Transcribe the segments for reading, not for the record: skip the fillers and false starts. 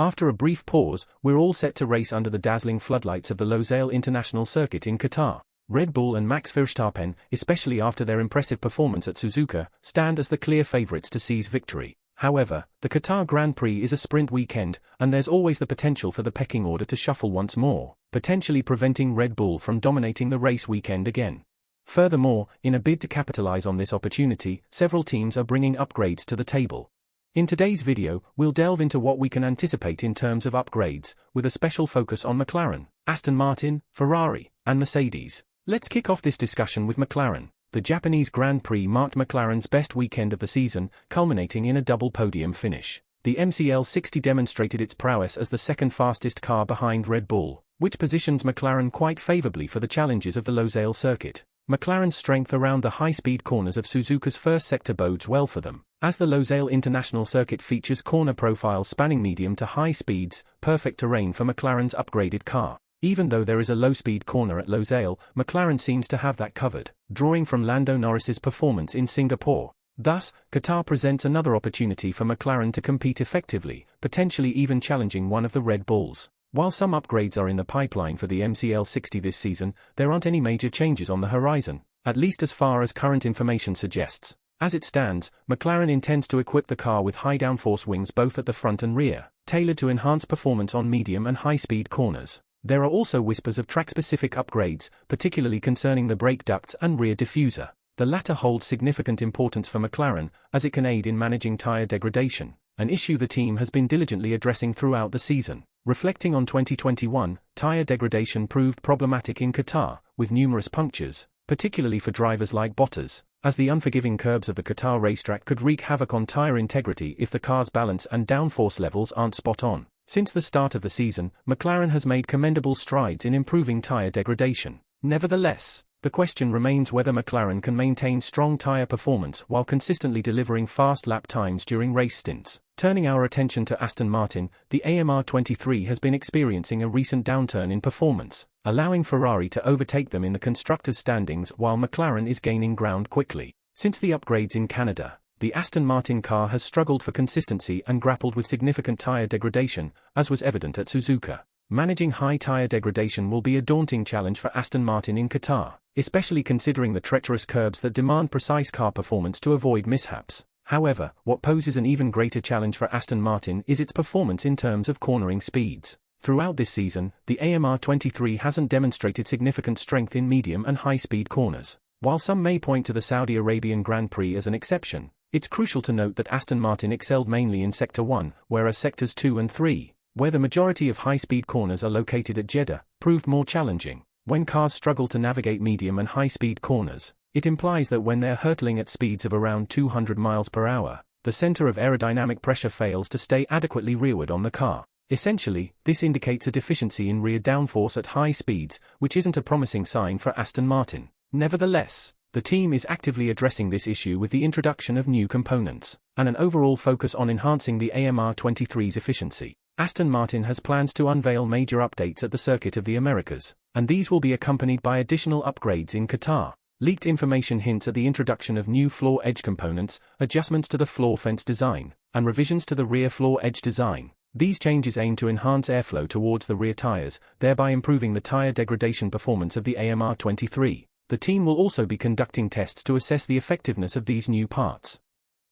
After a brief pause, we're all set to race under the dazzling floodlights of the Lusail International Circuit in Qatar. Red Bull and Max Verstappen, especially after their impressive performance at Suzuka, stand as the clear favourites to seize victory. However, the Qatar Grand Prix is a sprint weekend, and there's always the potential for the pecking order to shuffle once more, potentially preventing Red Bull from dominating the race weekend again. Furthermore, in a bid to capitalise on this opportunity, several teams are bringing upgrades to the table. In today's video, we'll delve into what we can anticipate in terms of upgrades, with a special focus on McLaren, Aston Martin, Ferrari, and Mercedes. Let's kick off this discussion with McLaren. The Japanese Grand Prix marked McLaren's best weekend of the season, culminating in a double podium finish. The MCL60 demonstrated its prowess as the second fastest car behind Red Bull, which positions McLaren quite favourably for the challenges of the Lusail circuit. McLaren's strength around the high-speed corners of Suzuka's first sector bodes well for them, as the Lusail International Circuit features corner profiles spanning medium to high speeds, perfect terrain for McLaren's upgraded car. Even though there is a low-speed corner at Lusail, McLaren seems to have that covered, drawing from Lando Norris's performance in Singapore. Thus, Qatar presents another opportunity for McLaren to compete effectively, potentially even challenging one of the Red Bulls. While some upgrades are in the pipeline for the MCL60 this season, there aren't any major changes on the horizon, at least as far as current information suggests. As it stands, McLaren intends to equip the car with high downforce wings both at the front and rear, tailored to enhance performance on medium and high-speed corners. There are also whispers of track-specific upgrades, particularly concerning the brake ducts and rear diffuser. The latter holds significant importance for McLaren, as it can aid in managing tyre degradation, an issue the team has been diligently addressing throughout the season. Reflecting on 2021, tyre degradation proved problematic in Qatar, with numerous punctures, particularly for drivers like Bottas, as the unforgiving curbs of the Qatar racetrack could wreak havoc on tyre integrity if the car's balance and downforce levels aren't spot on. Since the start of the season, McLaren has made commendable strides in improving tyre degradation. Nevertheless, the question remains whether McLaren can maintain strong tyre performance while consistently delivering fast lap times during race stints. Turning our attention to Aston Martin, the AMR23 has been experiencing a recent downturn in performance, allowing Ferrari to overtake them in the constructors' standings while McLaren is gaining ground quickly. Since the upgrades in Canada, the Aston Martin car has struggled for consistency and grappled with significant tyre degradation, as was evident at Suzuka. Managing high tyre degradation will be a daunting challenge for Aston Martin in Qatar, especially considering the treacherous curbs that demand precise car performance to avoid mishaps. However, what poses an even greater challenge for Aston Martin is its performance in terms of cornering speeds. Throughout this season, the AMR23 hasn't demonstrated significant strength in medium and high-speed corners. While some may point to the Saudi Arabian Grand Prix as an exception, it's crucial to note that Aston Martin excelled mainly in Sector 1, whereas Sectors 2 and 3, where the majority of high-speed corners are located at Jeddah, proved more challenging. When cars struggle to navigate medium and high-speed corners, it implies that when they're hurtling at speeds of around 200 miles per hour, the center of aerodynamic pressure fails to stay adequately rearward on the car. Essentially, this indicates a deficiency in rear downforce at high speeds, which isn't a promising sign for Aston Martin. Nevertheless, the team is actively addressing this issue with the introduction of new components, and an overall focus on enhancing the AMR23's efficiency. Aston Martin has plans to unveil major updates at the Circuit of the Americas, and these will be accompanied by additional upgrades in Qatar. Leaked information hints at the introduction of new floor edge components, adjustments to the floor fence design, and revisions to the rear floor edge design. These changes aim to enhance airflow towards the rear tires, thereby improving the tire degradation performance of the AMR23. The team will also be conducting tests to assess the effectiveness of these new parts.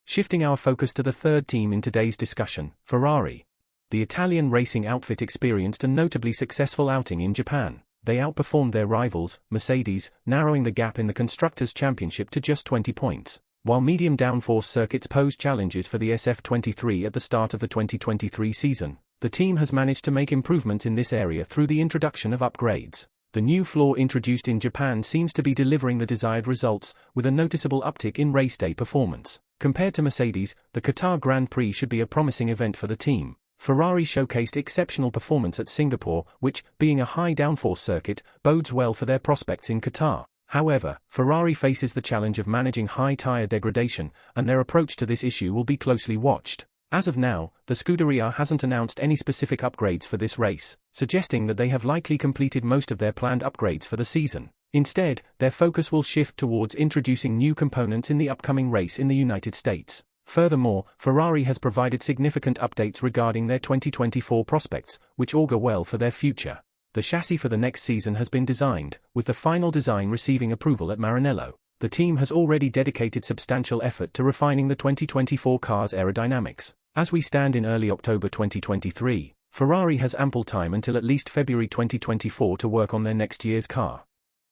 Shifting our focus to the third team in today's discussion, Ferrari. The Italian racing outfit experienced a notably successful outing in Japan. They outperformed their rivals, Mercedes, narrowing the gap in the Constructors' Championship to just 20 points. While medium downforce circuits posed challenges for the SF23 at the start of the 2023 season, the team has managed to make improvements in this area through the introduction of upgrades. The new floor introduced in Japan seems to be delivering the desired results, with a noticeable uptick in race day performance. Compared to Mercedes, the Qatar Grand Prix should be a promising event for the team. Ferrari showcased exceptional performance at Singapore, which, being a high downforce circuit, bodes well for their prospects in Qatar. However, Ferrari faces the challenge of managing high tyre degradation, and their approach to this issue will be closely watched. As of now, the Scuderia hasn't announced any specific upgrades for this race, suggesting that they have likely completed most of their planned upgrades for the season. Instead, their focus will shift towards introducing new components in the upcoming race in the United States. Furthermore, Ferrari has provided significant updates regarding their 2024 prospects, which augur well for their future. The chassis for the next season has been designed, with the final design receiving approval at Maranello. The team has already dedicated substantial effort to refining the 2024 car's aerodynamics. As we stand in early October 2023, Ferrari has ample time until at least February 2024 to work on their next year's car,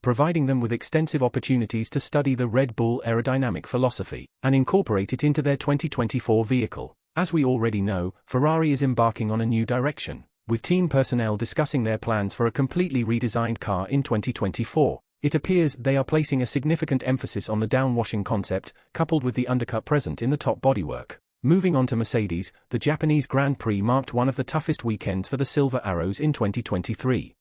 providing them with extensive opportunities to study the Red Bull aerodynamic philosophy and incorporate it into their 2024 vehicle. As we already know, Ferrari is embarking on a new direction, with team personnel discussing their plans for a completely redesigned car in 2024. It appears they are placing a significant emphasis on the downwashing concept, coupled with the undercut present in the top bodywork. Moving on to Mercedes, the Japanese Grand Prix marked one of the toughest weekends for the Silver Arrows in 2023.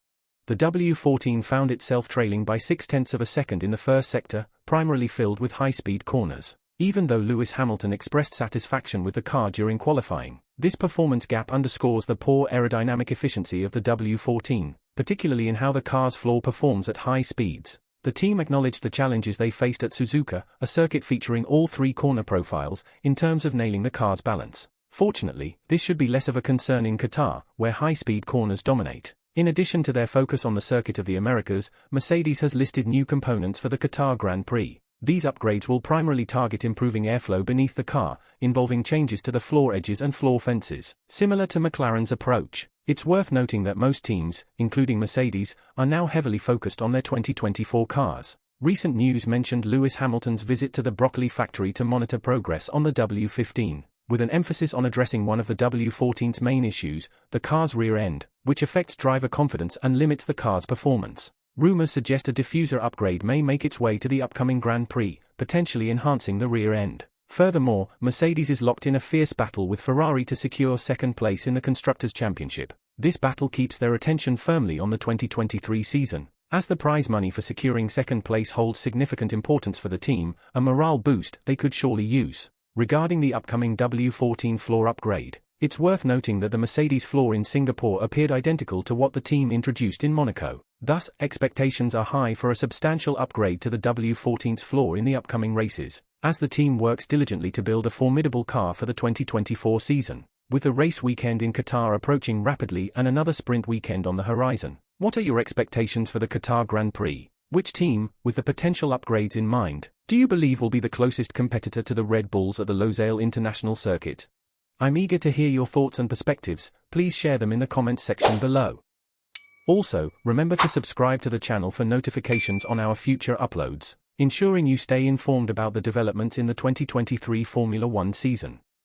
The W14 found itself trailing by 0.6 of a second in the first sector, primarily filled with high-speed corners. Even though Lewis Hamilton expressed satisfaction with the car during qualifying, this performance gap underscores the poor aerodynamic efficiency of the W14, particularly in how the car's floor performs at high speeds. The team acknowledged the challenges they faced at Suzuka, a circuit featuring all three corner profiles, in terms of nailing the car's balance. Fortunately, this should be less of a concern in Qatar, where high-speed corners dominate. In addition to their focus on the Circuit of the Americas, Mercedes has listed new components for the Qatar Grand Prix. These upgrades will primarily target improving airflow beneath the car, involving changes to the floor edges and floor fences. Similar to McLaren's approach, it's worth noting that most teams, including Mercedes, are now heavily focused on their 2024 cars. Recent news mentioned Lewis Hamilton's visit to the Broccoli factory to monitor progress on the W15, with an emphasis on addressing one of the W14's main issues, the car's rear end, which affects driver confidence and limits the car's performance. Rumors suggest a diffuser upgrade may make its way to the upcoming Grand Prix, potentially enhancing the rear end. Furthermore, Mercedes is locked in a fierce battle with Ferrari to secure second place in the Constructors' Championship. This battle keeps their attention firmly on the 2023 season. As the prize money for securing second place holds significant importance for the team, a morale boost they could surely use. Regarding the upcoming W14 floor upgrade, it's worth noting that the Mercedes floor in Singapore appeared identical to what the team introduced in Monaco. Thus, expectations are high for a substantial upgrade to the W14's floor in the upcoming races, as the team works diligently to build a formidable car for the 2024 season. With the race weekend in Qatar approaching rapidly and another sprint weekend on the horizon, what are your expectations for the Qatar Grand Prix? Which team, with the potential upgrades in mind, do you believe will be the closest competitor to the Red Bulls at the Lusail International Circuit? I'm eager to hear your thoughts and perspectives. Please share them in the comments section below. Also, remember to subscribe to the channel for notifications on our future uploads, ensuring you stay informed about the developments in the 2023 Formula One season.